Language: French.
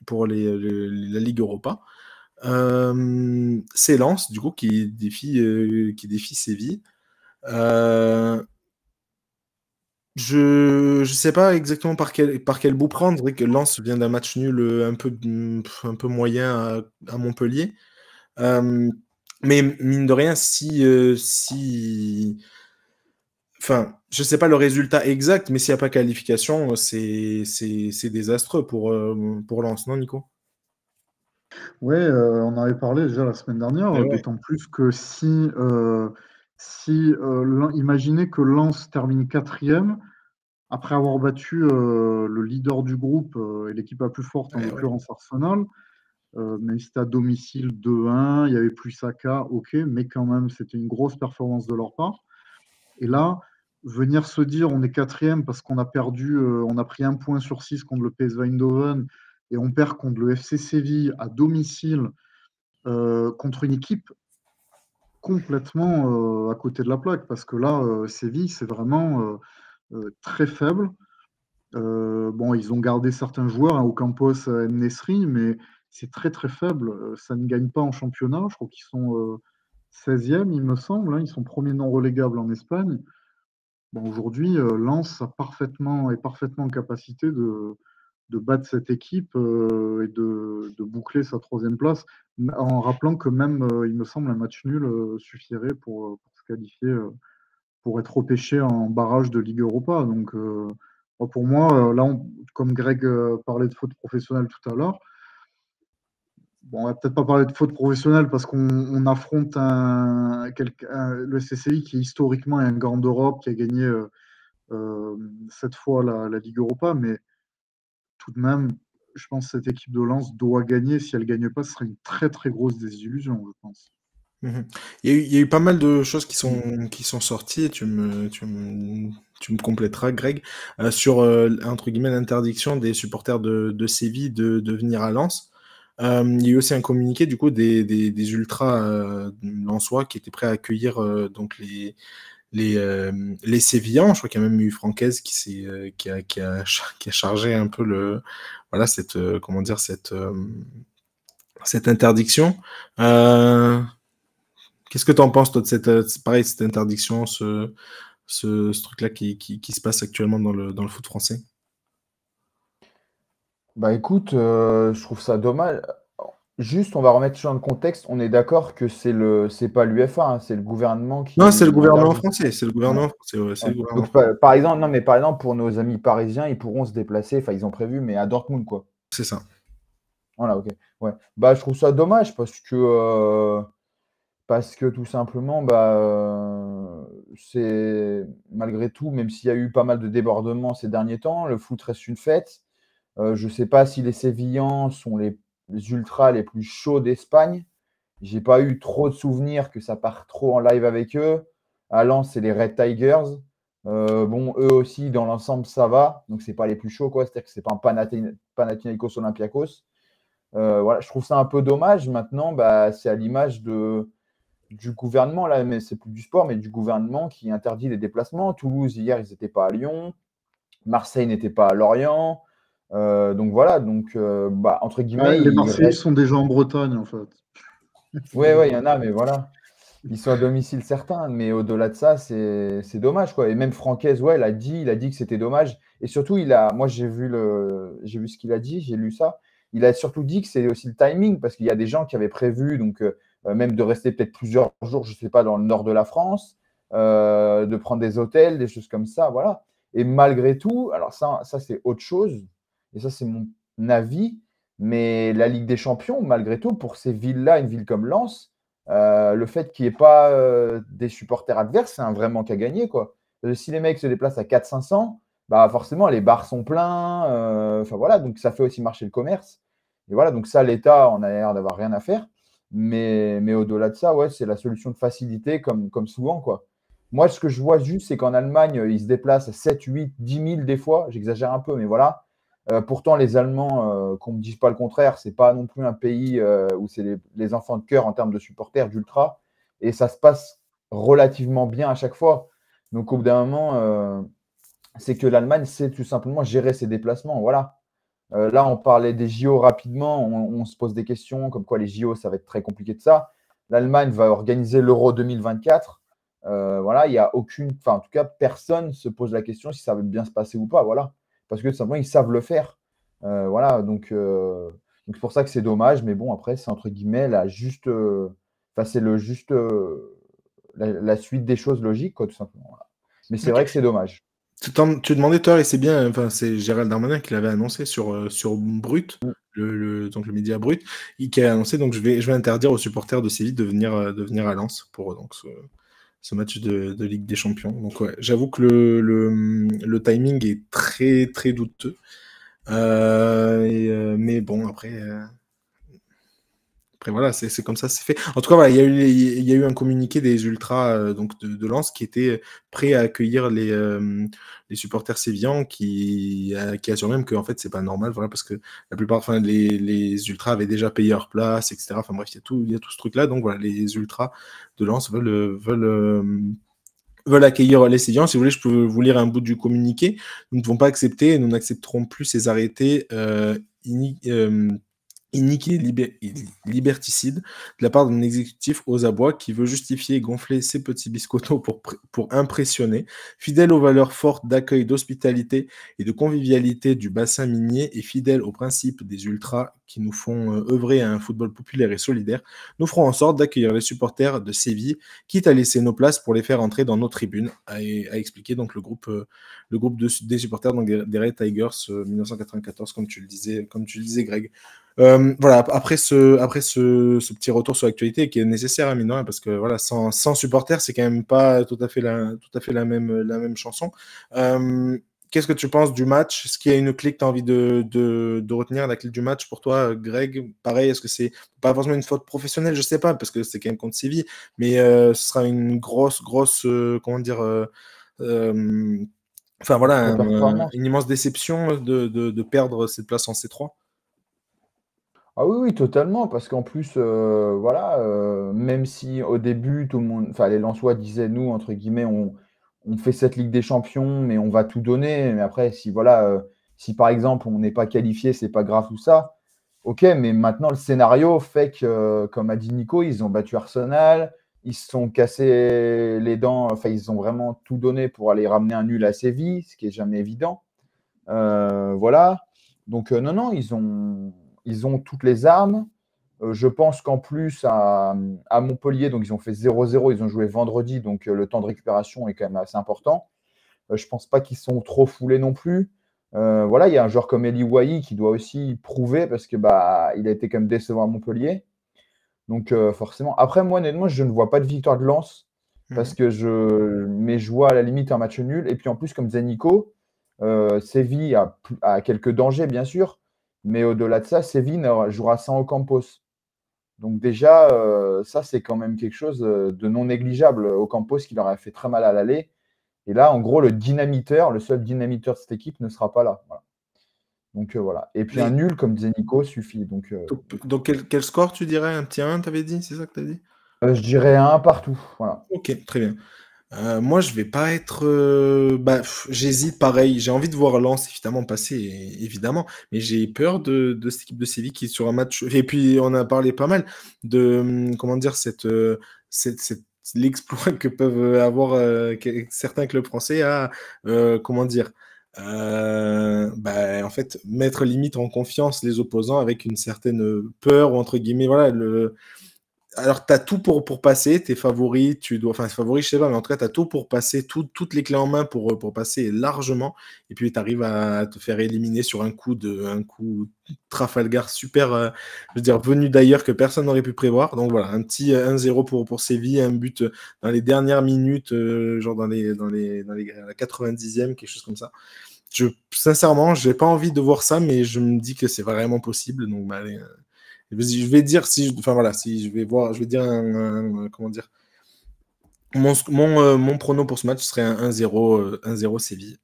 la Ligue Europa. C'est Lens, du coup, qui défie Séville. Euh, je ne sais pas exactement par quel bout prendre. C'est vrai que Lens vient d'un match nul un peu moyen à Montpellier. Euh, mais mine de rien, enfin, je sais pas le résultat exact, mais s'il n'y a pas qualification, c'est désastreux pour Lens, non, Nico? Ouais, on en avait parlé déjà la semaine dernière, Eh ouais. d'autant plus que si imaginez que Lens termine quatrième, après avoir battu le leader du groupe et l'équipe la plus forte, en Eh ouais. l'occurrence Arsenal, même si c'était à domicile 2-1, il y avait plus Saka, ok, mais quand même, c'était une grosse performance de leur part. Et là, venir se dire on est quatrième parce qu'on a perdu, on a pris un point sur six contre le PSV Eindhoven et on perd contre le FC Séville à domicile contre une équipe complètement à côté de la plaque parce que là, Séville, c'est vraiment très faible. Bon, ils ont gardé certains joueurs, hein, Ocampos, Nesri, mais c'est très très faible. Ça ne gagne pas en championnat. Je crois qu'ils sont 16e, il me semble, hein. Ils sont premiers non relégables en Espagne. Bon, aujourd'hui, Lens est parfaitement en capacité de battre cette équipe et de boucler sa troisième place, en rappelant que même, il me semble, un match nul suffirait pour se qualifier, pour être repêché en barrage de Ligue Europa. Donc, pour moi, là, comme Greg parlait de faute professionnelle tout à l'heure, bon, on va peut-être pas parler de faute professionnelle parce qu'on affronte le CCI qui historiquement est un grand d'Europe, qui a gagné 7 fois la Ligue Europa, mais tout de même, je pense que cette équipe de Lens doit gagner. Si elle ne gagne pas, ce serait une très très grosse désillusion, je pense. Mhm. Il y a eu pas mal de choses qui sont sorties, et tu me compléteras, Greg, sur, entre guillemets, l'interdiction des supporters de Séville de venir à Lens. Il y a eu aussi un communiqué, du coup, des ultras lensois qui étaient prêts à accueillir donc les Sévillans. Je crois qu'il y a même eu Francaise qui a chargé un peu voilà, comment dire, cette interdiction. Euh, Qu'est-ce que tu en penses, toi, de pareil, cette interdiction, ce truc-là qui se passe actuellement dans le foot français? Bah écoute, je trouve ça dommage. Juste, on va remettre dans le contexte. On est d'accord que c'est pas l'UEFA, hein, c'est le gouvernement Non, c'est le qui gouvernement interdit. français. C'est le Ouais, gouvernement français. Ouais, c'est ouais. le gouvernement Donc français. par exemple, non, mais par exemple pour nos amis parisiens, ils pourront se déplacer. Enfin, ils ont prévu, mais à Dortmund, quoi. C'est ça. Voilà, ok. Ouais. Bah, je trouve ça dommage parce que tout simplement, bah, c'est malgré tout, même s'il y a eu pas mal de débordements ces derniers temps, le foot reste une fête. Je ne sais pas si les Sévillans sont les ultras les plus chauds d'Espagne. J'ai pas eu trop de souvenirs que ça part trop en live avec eux. À Lens, c'est les Red Tigers. Bon, eux aussi, dans l'ensemble, ça va. Donc, c'est pas les plus chauds, quoi. C'est-à-dire que c'est pas un Panathinaikos Olympiakos. Voilà, je trouve ça un peu dommage. Maintenant, bah, c'est à l'image du gouvernement, là, mais c'est plus du sport, mais du gouvernement qui interdit les déplacements. Toulouse, hier, ils n'étaient pas à Lyon. Marseille n'était pas à Lorient. Donc voilà, bah, entre Ouais, guillemets, les il Marseillais reste. sont déjà en Bretagne, en fait. Ouais, ouais, il y en a, mais voilà. Ils sont à domicile certains, mais au-delà de ça, c'est dommage, quoi. Et même Francaise, ouais, il a dit que c'était dommage. Et surtout, moi, j'ai vu ce qu'il a dit, j'ai lu ça. Il a surtout dit que c'est aussi le timing, parce qu'il y a des gens qui avaient prévu, donc même de rester peut-être plusieurs jours, je sais pas, dans le nord de la France, de prendre des hôtels, des choses comme ça, voilà. Et malgré tout, alors ça c'est autre chose, et ça c'est mon avis, mais la Ligue des Champions, malgré tout, pour ces villes-là, une ville comme Lens, le fait qu'il n'y ait pas des supporters adverses, c'est un vrai manque à gagner, quoi. Si les mecs se déplacent à 400-500, bah forcément, les bars sont pleins. Enfin voilà, donc ça fait aussi marcher le commerce. Et voilà, donc ça, l'État en a l'air d'avoir rien à faire. Mais au-delà de ça, ouais, c'est la solution de facilité, comme souvent, quoi. Moi, ce que je vois juste, c'est qu'en Allemagne, ils se déplacent à 7, 8, 10 000 des fois. J'exagère un peu, mais voilà. Pourtant, les Allemands, qu'on ne me dise pas le contraire, c'est pas non plus un pays où c'est les enfants de cœur en termes de supporters, d'ultra. Et ça se passe relativement bien à chaque fois. Donc, au bout d'un moment, c'est que l'Allemagne sait tout simplement gérer ses déplacements. Voilà. Là, on parlait des JO rapidement. On se pose des questions comme quoi les JO, ça va être très compliqué de ça. L'Allemagne va organiser l'Euro 2024. Voilà, il n'y a aucune, enfin, en tout cas, personne se pose la question si ça va bien se passer ou pas. Voilà, parce que tout simplement, ils savent le faire. Voilà, donc c'est pour ça que c'est dommage. Mais bon, après, c'est entre guillemets la juste, enfin, c'est le juste, la suite des choses logiques, quoi, tout simplement. Voilà. Mais c'est Ok. vrai que c'est dommage. Tu demandais toi, et c'est bien, enfin, c'est Gérald Darmanin qui l'avait annoncé sur Brut, Mm. donc le média Brut, qui a annoncé, donc je vais interdire aux supporters de Séville de venir à Lens pour donc ce match de Ligue des Champions. Donc ouais, j'avoue que le timing est très très douteux. Mais bon, après voilà, c'est comme ça, c'est fait. En tout cas, voilà, il y a eu un communiqué des Ultras donc de Lens qui était prêt à accueillir les supporters sévillans qui assurent même que en fait c'est pas normal, voilà, parce que la plupart, enfin les Ultras avaient déjà payé leur place, etc. Enfin bref, il y a tout ce truc-là. Donc voilà, les Ultras de Lens veulent accueillir les Sévillans. Si vous voulez, je peux vous lire un bout du communiqué. Nous ne pouvons pas accepter et nous n'accepterons plus ces arrêtés inique et liberticide de la part d'un exécutif aux abois qui veut justifier et gonfler ses petits biscottos pour impressionner, fidèle aux valeurs fortes d'accueil, d'hospitalité et de convivialité du bassin minier et fidèle aux principes des ultras qui nous font œuvrer à un football populaire et solidaire, nous ferons en sorte d'accueillir les supporters de Séville, quitte à laisser nos places pour les faire entrer dans nos tribunes, a expliqué donc le groupe des supporters donc des Red Tigers 1994, comme tu le disais, Greg. Voilà, après ce petit retour sur l'actualité qui est nécessaire, mine de rien, parce que voilà, sans supporters, c'est quand même pas tout à fait la même chanson. Qu'est-ce que tu penses du match? Est-ce qu'il y a une clé que tu as envie de retenir, la clé du match pour toi, Greg? Pareil, est-ce que c'est pas forcément une faute professionnelle? Je sais pas, parce que c'est quand même contre Séville, mais ce sera une grosse, comment dire, enfin voilà, Contre-performance. une immense déception de perdre cette place en C3. Ah oui, oui, totalement, parce qu'en plus, voilà, même si au début, tout le monde, enfin, les Lensois disaient, nous, entre guillemets, on fait cette Ligue des Champions, mais on va tout donner. Mais après, si voilà, si par exemple, on n'est pas qualifié, c'est pas grave tout ça. Ok, mais maintenant, le scénario fait que, comme a dit Nico, ils ont battu Arsenal, ils se sont cassés les dents, enfin, ils ont vraiment tout donné pour aller ramener un nul à Séville, ce qui est jamais évident. Voilà. Donc, non, non, ils ont toutes les armes. Je pense qu'en plus, à Montpellier, donc ils ont fait 0-0, ils ont joué vendredi, donc le temps de récupération est quand même assez important. Je ne pense pas qu'ils sont trop foulés non plus. Voilà, il y a un joueur comme Eli Wahi qui doit aussi prouver parce que bah, il a été quand même décevant à Montpellier. Donc forcément. Après, moi, honnêtement, je ne vois pas de victoire de Lens parce que je vois à la limite un match nul. Et puis en plus, comme disait Nico, Séville a quelques dangers, bien sûr. Mais au-delà de ça, Séville jouera sans Ocampos. Donc déjà, ça, c'est quand même quelque chose de non négligeable. Ocampos qui leur a fait très mal à l'aller. Et là, en gros, le seul dynamiteur de cette équipe ne sera pas là. Voilà. Donc voilà. Et puis un Et nul, comme disait Nico, suffit. donc quel score tu dirais? Un petit 1, t'avais dit? C'est ça que t'as dit? Je dirais un partout. Voilà. Ok, très bien. Moi, je vais pas être. J'hésite pareil. J'ai envie de voir Lens évidemment passer, évidemment, mais j'ai peur de cette équipe de Séville qui sur un match. Et puis on a parlé pas mal de comment dire l'exploit que peuvent avoir certains clubs français à comment dire. En fait, mettre limite en confiance les opposants avec une certaine peur ou entre guillemets, voilà, alors, tu as tout pour passer, tes favoris, enfin, favoris, je sais pas, mais en tout cas, tu as tout pour passer, toutes les clés en main pour passer largement. Et puis, tu arrives à te faire éliminer sur un coup Trafalgar super, je veux dire, venu d'ailleurs que personne n'aurait pu prévoir. Donc voilà, un petit 1-0 pour Séville, un but dans les dernières minutes, genre à la 90e, quelque chose comme ça. Sincèrement, j'ai pas envie de voir ça, mais je me dis que c'est vraiment possible. Donc, bah, allez, je vais dire enfin voilà, si je vais voir, je vais dire comment dire, mon prono pour ce match serait un 1-0 Séville.